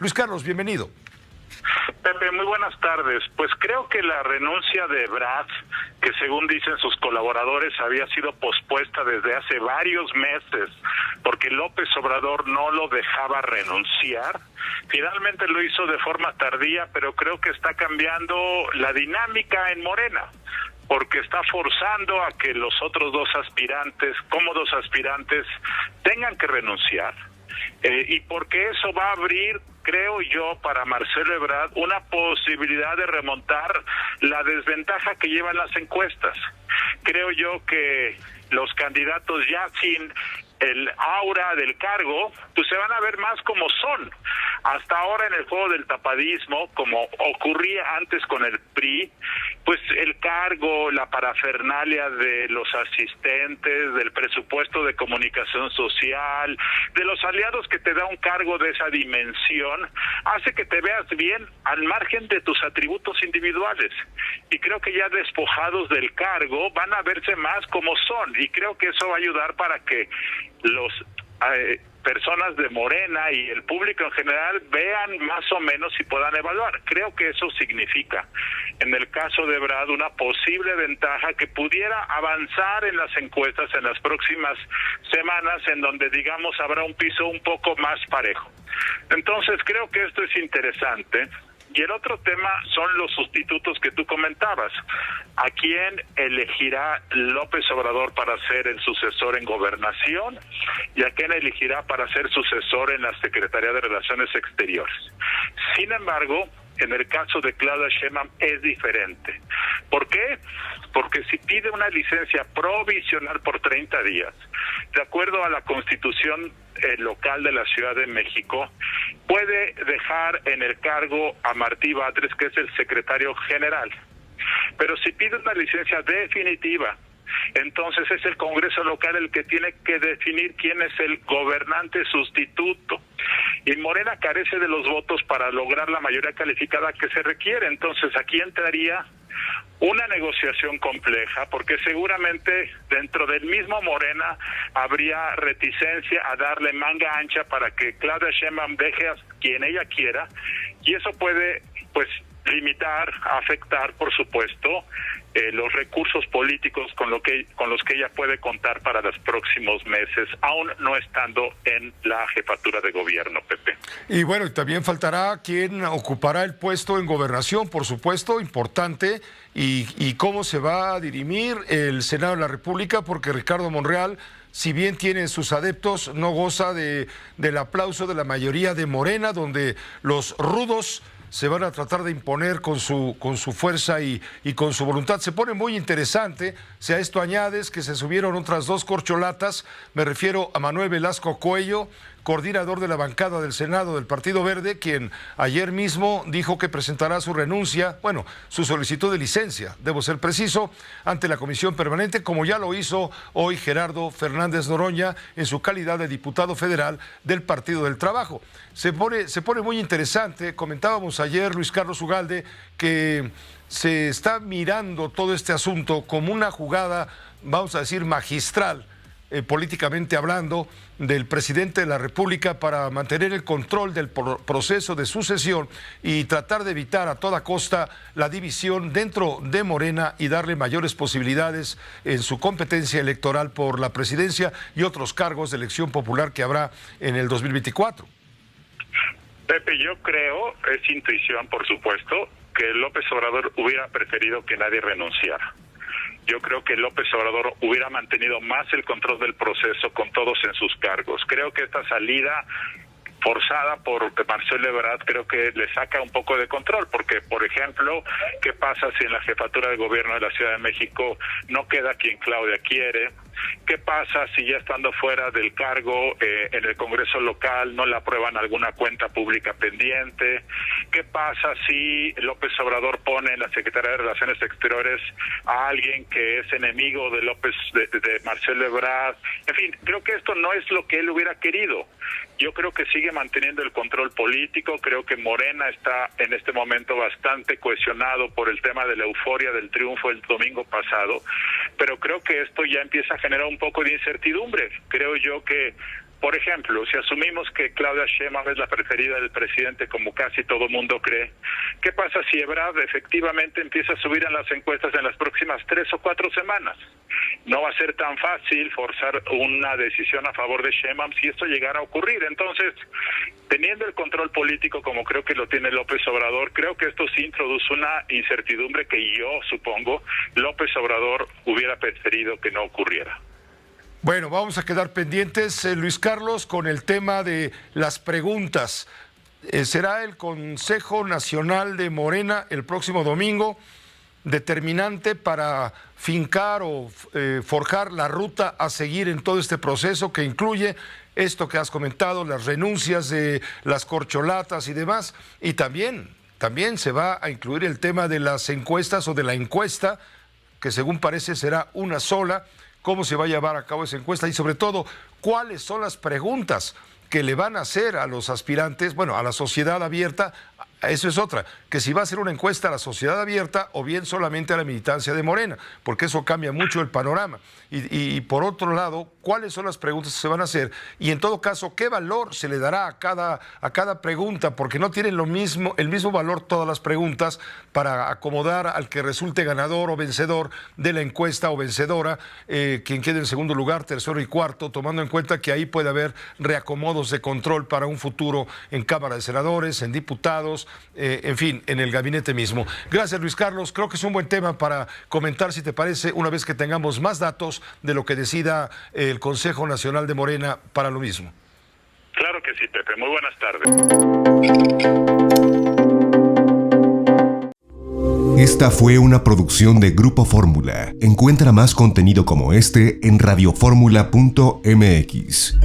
Luis Carlos, bienvenido. Pepe, muy buenas tardes. Pues creo que la renuncia de Ebrard, que según dicen sus colaboradores había sido pospuesta desde hace varios meses, porque López Obrador no lo dejaba renunciar, finalmente lo hizo de forma tardía, pero creo que está cambiando la dinámica en Morena, porque está forzando a que los otros dos aspirantes, cómodos aspirantes, tengan que renunciar. Y porque eso va a abrir, creo yo, para Marcelo Ebrard una posibilidad de remontar la desventaja que llevan las encuestas. Creo yo que los candidatos ya sin el aura del cargo, pues se van a ver más como son. Hasta ahora en el juego del tapadismo, como ocurría antes con el PRI, pues el cargo, la parafernalia de los asistentes, del presupuesto de comunicación social, de los aliados que te da un cargo de esa dimensión, hace que te veas bien al margen de tus atributos individuales. Y creo que ya despojados del cargo van a verse más como son, y creo que eso va a ayudar para que los personas de Morena y el público en general vean más o menos y puedan evaluar. Creo que eso significa, en el caso de Ebrard, una posible ventaja que pudiera avanzar en las encuestas en las próximas semanas, en donde, digamos, habrá un piso un poco más parejo. Entonces, creo que esto es interesante. Y el otro tema son los sustitutos que tú comentabas. ¿A quién elegirá López Obrador para ser el sucesor en Gobernación? ¿Y a quién elegirá para ser sucesor en la Secretaría de Relaciones Exteriores? Sin embargo, en el caso de Claudia Sheinbaum es diferente. ¿Por qué? Porque si pide una licencia provisional por 30 días, de acuerdo a la Constitución local de la Ciudad de México, puede dejar en el cargo a Martí Batres, que es el secretario general. Pero si pide una licencia definitiva, entonces es el Congreso local el que tiene que definir quién es el gobernante sustituto. Y Morena carece de los votos para lograr la mayoría calificada que se requiere. Entonces aquí entraría una negociación compleja, porque seguramente dentro del mismo Morena habría reticencia a darle manga ancha para que Claudia Sheinbaum deje a quien ella quiera, y eso puede, pues, limitar, afectar, por supuesto, los recursos políticos con los que ella puede contar para los próximos meses, aún no estando en la jefatura de gobierno, Pepe. Y bueno, y también faltará quien ocupará el puesto en gobernación, por supuesto, importante, y cómo se va a dirimir el Senado de la República, porque Ricardo Monreal, si bien tiene sus adeptos, no goza del aplauso de la mayoría de Morena, donde los rudos se van a tratar de imponer con su fuerza y con su voluntad. Se pone muy interesante. Si a esto añades que se subieron otras dos corcholatas, me refiero a Manuel Velasco Cuello, coordinador de la bancada del Senado del Partido Verde, quien ayer mismo dijo que presentará su renuncia, bueno, su solicitud de licencia, debo ser preciso, ante la Comisión Permanente, como ya lo hizo hoy Gerardo Fernández Noroña en su calidad de diputado federal del Partido del Trabajo. Se pone muy interesante. Comentábamos ayer, Luis Carlos Ugalde, que se está mirando todo este asunto como una jugada, vamos a decir, magistral, políticamente hablando, del presidente de la República para mantener el control del proceso de sucesión y tratar de evitar a toda costa la división dentro de Morena y darle mayores posibilidades en su competencia electoral por la presidencia y otros cargos de elección popular que habrá en el 2024. Pepe, yo creo, es intuición por supuesto, que López Obrador hubiera preferido que nadie renunciara. Yo creo que López Obrador hubiera mantenido más el control del proceso con todos en sus cargos. Creo que esta salida forzada por Marcelo Ebrard creo que le saca un poco de control, porque, por ejemplo, ¿qué pasa si en la jefatura de gobierno de la Ciudad de México no queda quien Claudia quiere? ¿Qué pasa si ya estando fuera del cargo en el Congreso local no le aprueban alguna cuenta pública pendiente? ¿Qué pasa si López Obrador pone en la Secretaría de Relaciones Exteriores a alguien que es enemigo de de Marcelo Ebrard? En fin, creo que esto no es lo que él hubiera querido. Yo creo que sigue manteniendo el control político. Creo que Morena está en este momento bastante cohesionado por el tema de la euforia del triunfo el domingo pasado, pero creo que esto ya empieza a generar un poco de incertidumbre. Creo yo que Por ejemplo, si asumimos que Claudia Sheinbaum es la preferida del presidente, como casi todo mundo cree, ¿qué pasa si Ebrard efectivamente empieza a subir en las encuestas en las próximas 3 o 4 semanas? No va a ser tan fácil forzar una decisión a favor de Sheinbaum si esto llegara a ocurrir. Entonces, teniendo el control político como creo que lo tiene López Obrador, creo que esto sí introduce una incertidumbre que yo supongo López Obrador hubiera preferido que no ocurriera. Bueno, vamos a quedar pendientes, Luis Carlos, con el tema de las preguntas. Será el Consejo Nacional de Morena el próximo domingo determinante para fincar o forjar la ruta a seguir en todo este proceso que incluye esto que has comentado, las renuncias de las corcholatas y demás, y también se va a incluir el tema de las encuestas o de la encuesta, que según parece será una sola, cómo se va a llevar a cabo esa encuesta y sobre todo cuáles son las preguntas que le van a hacer a los aspirantes, bueno, a la sociedad abierta. Eso es otra, que si va a ser una encuesta a la sociedad abierta o bien solamente a la militancia de Morena, porque eso cambia mucho el panorama. Y por otro lado, ¿cuáles son las preguntas que se van a hacer? Y en todo caso, ¿qué valor se le dará a cada pregunta? Porque no tienen el mismo valor todas las preguntas para acomodar al que resulte ganador o vencedor de la encuesta o vencedora, quien quede en segundo lugar, tercero y cuarto, tomando en cuenta que ahí puede haber reacomodos de control para un futuro en Cámara de Senadores, en diputados, en fin, en el gabinete mismo. Gracias, Luis Carlos. Creo que es un buen tema para comentar, si te parece, una vez que tengamos más datos de lo que decida el Consejo Nacional de Morena para lo mismo. Claro que sí, Pepe. Muy buenas tardes. Esta fue una producción de Grupo Fórmula. Encuentra más contenido como este en radioformula.mx.